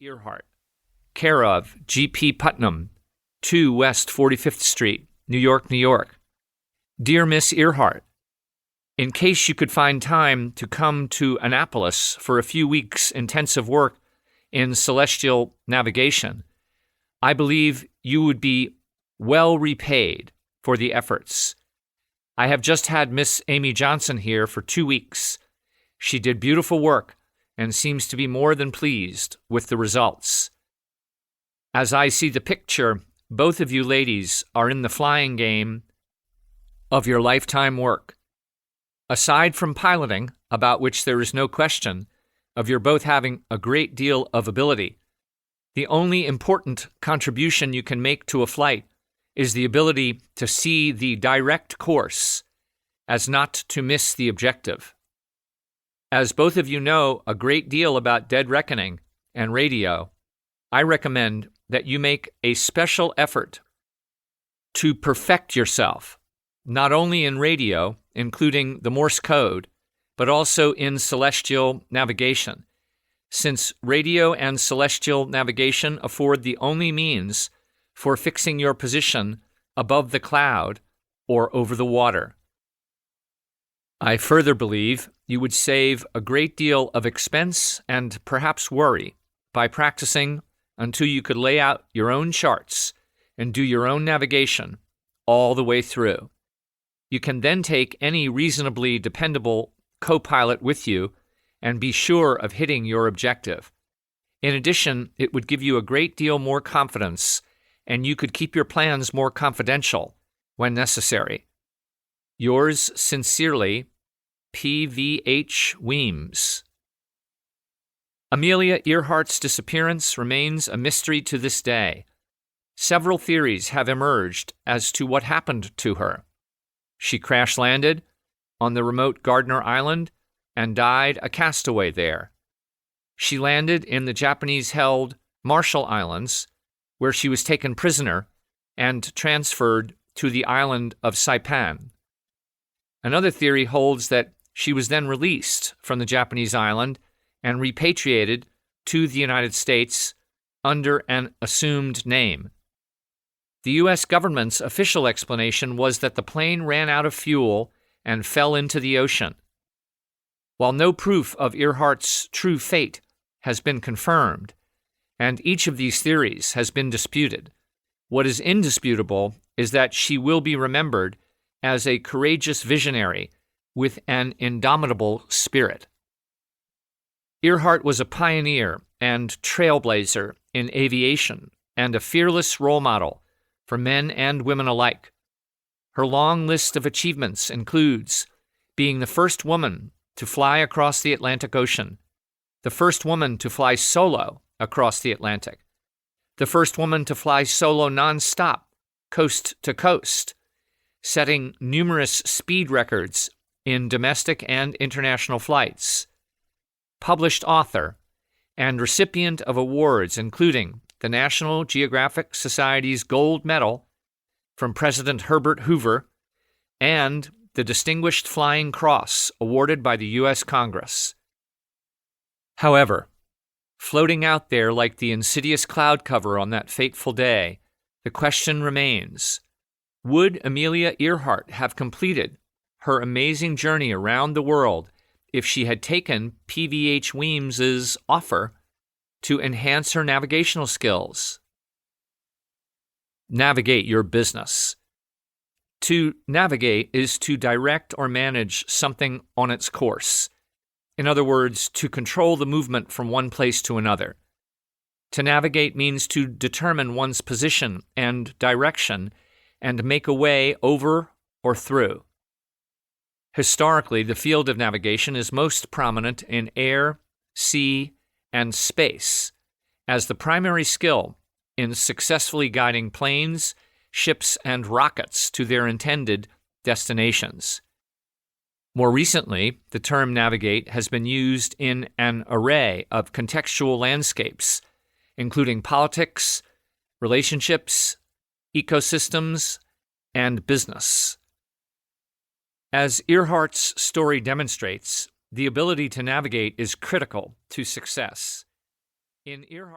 Earhart, care of G.P. Putnam, 2 West 45th Street, New York, New York. Dear Miss Earhart, in case you could find time to come to Annapolis for a few weeks' intensive work in celestial navigation, I believe you would be well repaid for the efforts. I have just had Miss Amy Johnson here for 2 weeks. She did beautiful work and seems to be more than pleased with the results. As I see the picture, both of you ladies are in the flying game of your lifetime work. Aside from piloting, about which there is no question, of your both having a great deal of ability, the only important contribution you can make to a flight is the ability to see the direct course as not to miss the objective. As both of you know a great deal about dead reckoning and radio, I recommend that you make a special effort to perfect yourself, not only in radio, including the Morse code, but also in celestial navigation, since radio and celestial navigation afford the only means for fixing your position above the cloud or over the water. I further believe you would save a great deal of expense and perhaps worry by practicing until you could lay out your own charts and do your own navigation all the way through. You can then take any reasonably dependable co-pilot with you and be sure of hitting your objective. In addition, it would give you a great deal more confidence, and you could keep your plans more confidential when necessary. Yours sincerely, P.V.H. Weems. Amelia Earhart's disappearance remains a mystery to this day. Several theories have emerged as to what happened to her. She crash-landed on the remote Gardner Island and died a castaway there. She landed in the Japanese-held Marshall Islands, where she was taken prisoner and transferred to the island of Saipan. Another theory holds that she was then released from the Japanese island and repatriated to the United States under an assumed name. The U.S. government's official explanation was that the plane ran out of fuel and fell into the ocean. While no proof of Earhart's true fate has been confirmed, and each of these theories has been disputed, what is indisputable is that she will be remembered as a courageous visionary with an indomitable spirit. Earhart was a pioneer and trailblazer in aviation and a fearless role model for men and women alike. Her long list of achievements includes being the first woman to fly across the Atlantic Ocean, the first woman to fly solo across the Atlantic, the first woman to fly solo nonstop, coast to coast, setting numerous speed records in domestic and international flights, published author, and recipient of awards including the National Geographic Society's Gold Medal from President Herbert Hoover and the Distinguished Flying Cross awarded by the U.S. Congress. However, floating out there like the insidious cloud cover on that fateful day, the question remains, would Amelia Earhart have completed her amazing journey around the world if she had taken P.V.H. Weems's offer to enhance her navigational skills? Navigate your business. To navigate is to direct or manage something on its course. In other words, to control the movement from one place to another. To navigate means to determine one's position and direction and make a way over or through. Historically, the field of navigation is most prominent in air, sea, and space as the primary skill in successfully guiding planes, ships, and rockets to their intended destinations. More recently, the term navigate has been used in an array of contextual landscapes, including politics, relationships, ecosystems, and business. As Earhart's story demonstrates, the ability to navigate is critical to success. In Earhart's